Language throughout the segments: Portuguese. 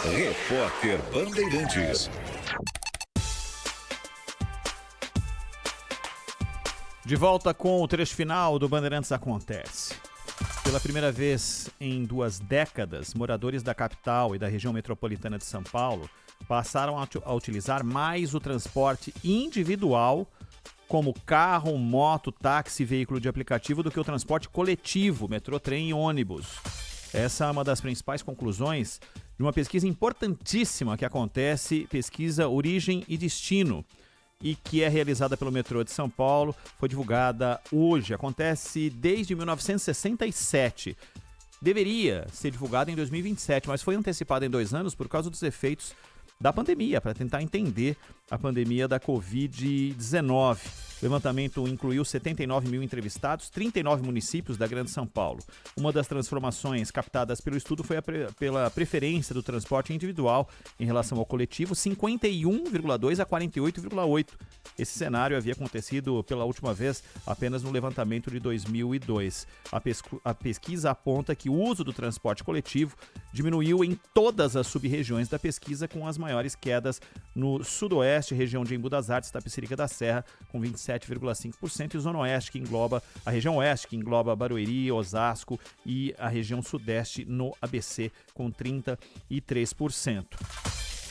Repórter Bandeirantes. De volta com o trecho final do Bandeirantes Acontece. Pela primeira vez em 2 décadas, moradores da capital e da região metropolitana de São Paulo passaram a utilizar mais o transporte individual, como carro, moto, táxi e veículo de aplicativo, do que o transporte coletivo, metrô, trem e ônibus. Essa é uma das principais conclusões de uma pesquisa importantíssima que acontece, pesquisa Origem e Destino, e que é realizada pelo metrô de São Paulo, foi divulgada hoje, acontece desde 1967. Deveria ser divulgada em 2027, mas foi antecipada em 2 anos por causa dos efeitos da pandemia, para tentar entender a pandemia da Covid-19. O levantamento incluiu 79 mil entrevistados, 39 municípios da Grande São Paulo. Uma das transformações captadas pelo estudo foi pela preferência do transporte individual em relação ao coletivo, 51,2 a 48,8. Esse cenário havia acontecido pela última vez apenas no levantamento de 2002. A pesquisa aponta que o uso do transporte coletivo diminuiu em todas as sub-regiões da pesquisa, com as maiores quedas no Sudoeste, região de Embu das Artes, Tapecerica da Serra, com 27,5%, e Zona Oeste, que engloba a região Oeste, que engloba Barueri, Osasco, e a região Sudeste no ABC, com 33%.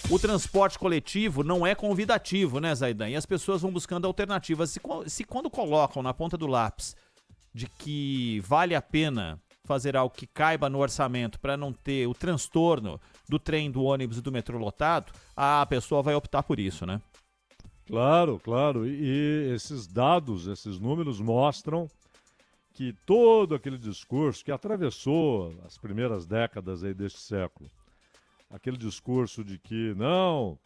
O transporte coletivo não é convidativo, né, Zaidan? E as pessoas vão buscando alternativas. Se quando colocam na ponta do lápis de que vale a pena fazer algo que caiba no orçamento para não ter o transtorno do trem, do ônibus e do metrô lotado, a pessoa vai optar por isso, né? Claro, claro. E esses dados, esses números mostram que todo aquele discurso que atravessou as primeiras décadas aí deste século, aquele discurso de que não,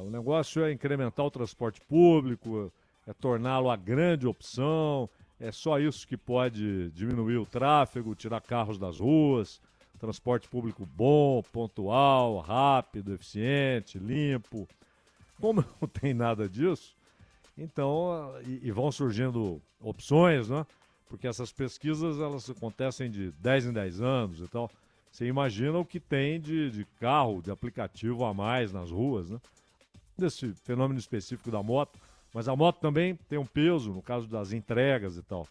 o negócio é incrementar o transporte público, é torná-lo a grande opção, é só isso que pode diminuir o tráfego, tirar carros das ruas, transporte público bom, pontual, rápido, eficiente, limpo. Como não tem nada disso, então, e vão surgindo opções, né? Porque essas pesquisas, elas acontecem de 10 em 10 anos e tal. Você imagina o que tem de carro, de aplicativo a mais nas ruas, né? Desse fenômeno específico da moto, mas a moto também tem um peso no caso das entregas e tal.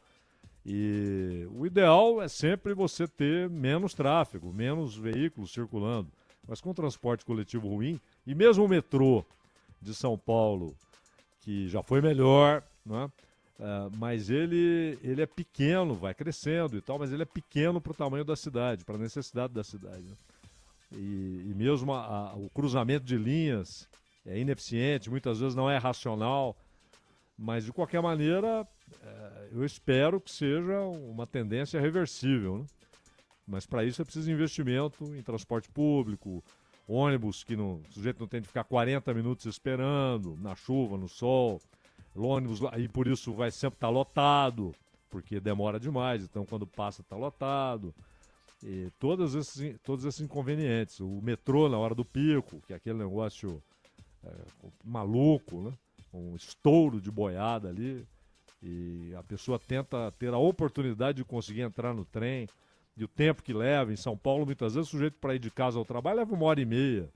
E o ideal é sempre você ter menos tráfego, menos veículos circulando. Mas com o transporte coletivo ruim, e mesmo o metrô de São Paulo, que já foi melhor, né? Mas ele é pequeno, vai crescendo e tal, mas ele é pequeno para o tamanho da cidade, para a necessidade da cidade, né? E mesmo o cruzamento de linhas é ineficiente, muitas vezes não é racional, mas de qualquer maneira eu espero que seja uma tendência reversível, né? Mas para isso é preciso investimento em transporte público, ônibus que o sujeito não tem de ficar 40 minutos esperando, na chuva, no sol. O ônibus, aí por isso vai sempre estar lotado, porque demora demais, então quando passa está lotado. E todos esses inconvenientes. O metrô na hora do pico, que é aquele negócio maluco, né? Um estouro de boiada ali, e a pessoa tenta ter a oportunidade de conseguir entrar no trem, e o tempo que leva. Em São Paulo, muitas vezes, o sujeito para ir de casa ao trabalho leva 1h30.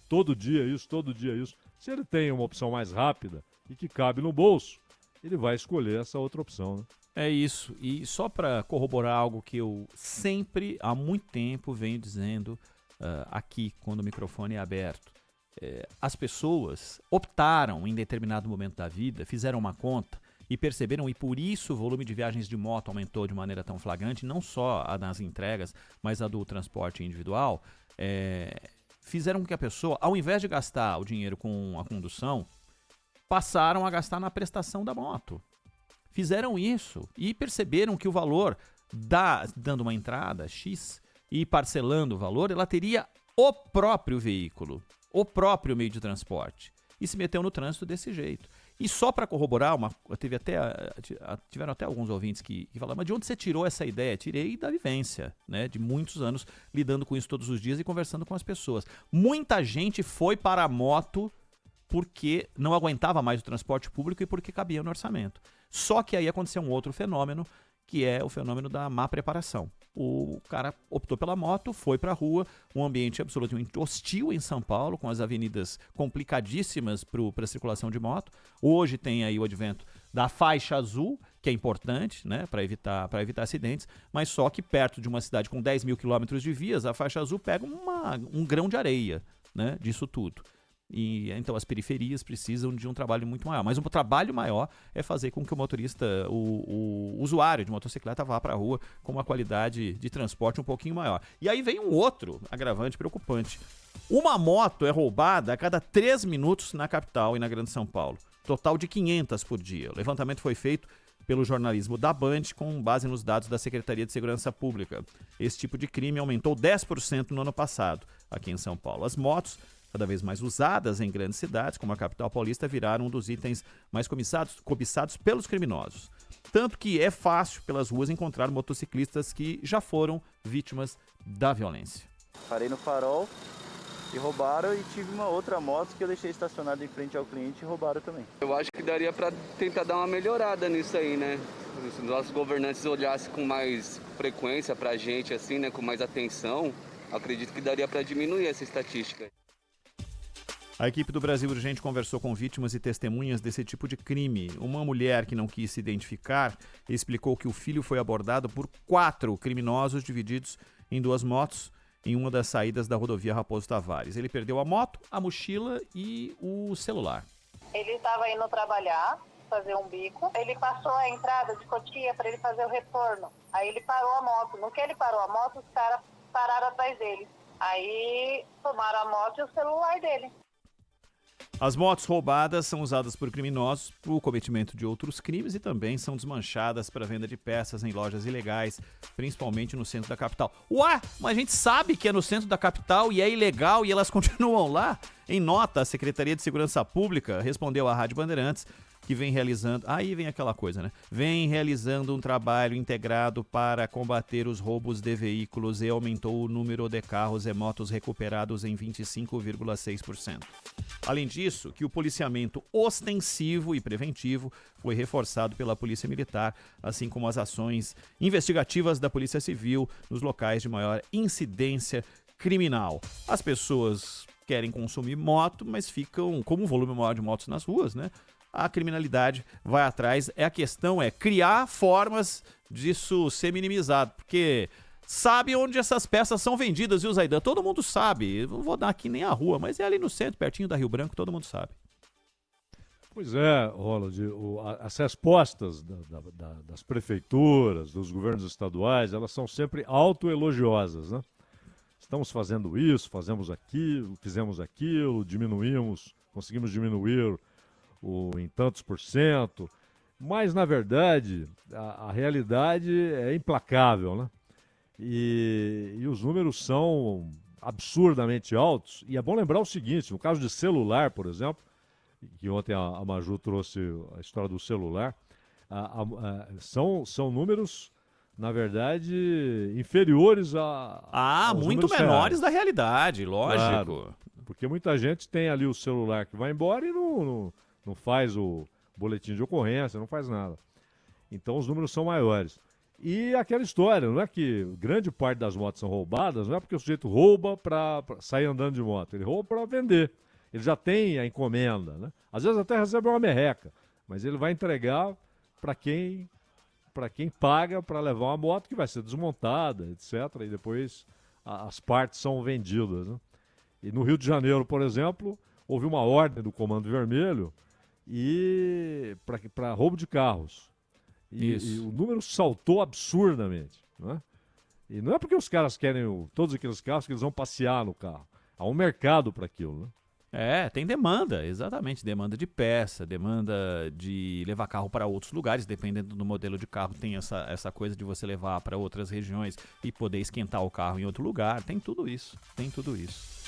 Todo dia isso, todo dia isso. Se ele tem uma opção mais rápida e que cabe no bolso, ele vai escolher essa outra opção, né? É isso. E só para corroborar algo que eu sempre, há muito tempo, venho dizendo aqui, quando o microfone é aberto. As pessoas optaram em determinado momento da vida, fizeram uma conta e perceberam, e por isso o volume de viagens de moto aumentou de maneira tão flagrante, não só a das entregas, mas a do transporte individual, fizeram com que a pessoa, ao invés de gastar o dinheiro com a condução, passaram a gastar na prestação da moto. Fizeram isso e perceberam que o valor, dando uma entrada X e parcelando o valor, ela teria o próprio veículo, o próprio meio de transporte, e se meteu no trânsito desse jeito. E só para corroborar, tiveram até alguns ouvintes que falaram, mas de onde você tirou essa ideia? Tirei da vivência, né? De muitos anos lidando com isso todos os dias e conversando com as pessoas. Muita gente foi para a moto porque não aguentava mais o transporte público e porque cabia no orçamento. Só que aí aconteceu um outro fenômeno que é o fenômeno da má preparação. O cara optou pela moto, foi para a rua, um ambiente absolutamente hostil em São Paulo, com as avenidas complicadíssimas para a circulação de moto. Hoje tem aí o advento da faixa azul, que é importante, né, para evitar acidentes, mas só que perto de uma cidade com 10 mil quilômetros de vias, a faixa azul pega um grão de areia, né, disso tudo. E então as periferias precisam de um trabalho muito maior. Mas um trabalho maior é fazer com que o motorista, o usuário de motocicleta vá para a rua com uma qualidade de transporte um pouquinho maior. E aí vem um outro agravante preocupante. Uma moto é roubada a cada 3 minutos na capital e na Grande São Paulo. Total de 500 por dia. O levantamento foi feito pelo jornalismo da Band com base nos dados da Secretaria de Segurança Pública. Esse tipo de crime aumentou 10% no ano passado aqui em São Paulo. As motos, cada vez mais usadas em grandes cidades, como a capital paulista, viraram um dos itens mais cobiçados pelos criminosos. Tanto que é fácil pelas ruas encontrar motociclistas que já foram vítimas da violência. Parei no farol e roubaram, e tive uma outra moto que eu deixei estacionada em frente ao cliente e roubaram também. Eu acho que daria para tentar dar uma melhorada nisso aí, né? Se os nossos governantes olhassem com mais frequência pra gente, assim, né? Com mais atenção, acredito que daria para diminuir essa estatística. A equipe do Brasil Urgente conversou com vítimas e testemunhas desse tipo de crime. Uma mulher que não quis se identificar explicou que o filho foi abordado por 4 criminosos divididos em 2 motos em uma das saídas da rodovia Raposo Tavares. Ele perdeu a moto, a mochila e o celular. Ele estava indo trabalhar, fazer um bico. Ele passou a entrada de Cotia para ele fazer o retorno. Aí ele parou a moto. No que ele parou a moto, os caras pararam atrás dele. Aí tomaram a moto e o celular dele. As motos roubadas são usadas por criminosos para o cometimento de outros crimes e também são desmanchadas para venda de peças em lojas ilegais, principalmente no centro da capital. Ué, mas a gente sabe que é no centro da capital e é ilegal e elas continuam lá? Em nota, a Secretaria de Segurança Pública respondeu à Rádio Bandeirantes que vem realizando... Aí vem aquela coisa, né? Vem realizando um trabalho integrado para combater os roubos de veículos e aumentou o número de carros e motos recuperados em 25,6%. Além disso, que o policiamento ostensivo e preventivo foi reforçado pela Polícia Militar, assim como as ações investigativas da Polícia Civil nos locais de maior incidência criminal. As pessoas querem consumir moto, mas ficam com um volume maior de motos nas ruas, né? A criminalidade vai atrás. A questão é criar formas disso ser minimizado, porque sabe onde essas peças são vendidas, viu, Zaidan? Todo mundo sabe. Não vou dar aqui nem a rua, mas é ali no centro, pertinho da Rio Branco, todo mundo sabe. Pois é, Ronald, as respostas das prefeituras, dos governos estaduais, elas são sempre autoelogiosas, né? Estamos fazendo isso, fazemos aquilo, fizemos aquilo, conseguimos diminuir em tantos por cento, mas na verdade a realidade é implacável, né? E os números são absurdamente altos. E é bom lembrar o seguinte: no caso de celular, por exemplo, que ontem a Maju trouxe a história do celular, são números, na verdade, inferiores aos muito números menores reais. da realidade, lógico. Claro, porque muita gente tem ali o celular que vai embora e não faz o boletim de ocorrência, não faz nada. Então os números são maiores. E aquela história, não é que grande parte das motos são roubadas, não é porque o sujeito rouba para sair andando de moto, ele rouba para vender. Ele já tem a encomenda, né? Às vezes até recebe uma merreca, mas ele vai entregar para quem paga para levar uma moto que vai ser desmontada, etc. E depois as partes são vendidas, né? E no Rio de Janeiro, por exemplo, houve uma ordem do Comando Vermelho e para roubo de carros. E o número saltou absurdamente, né? E não é porque os caras querem todos aqueles carros que eles vão passear no carro. Há um mercado para aquilo, né? Tem demanda, exatamente. Demanda de peça, demanda de levar carro para outros lugares, dependendo do modelo de carro. Tem essa coisa de você levar para outras regiões e poder esquentar o carro em outro lugar. Tem tudo isso, tem tudo isso.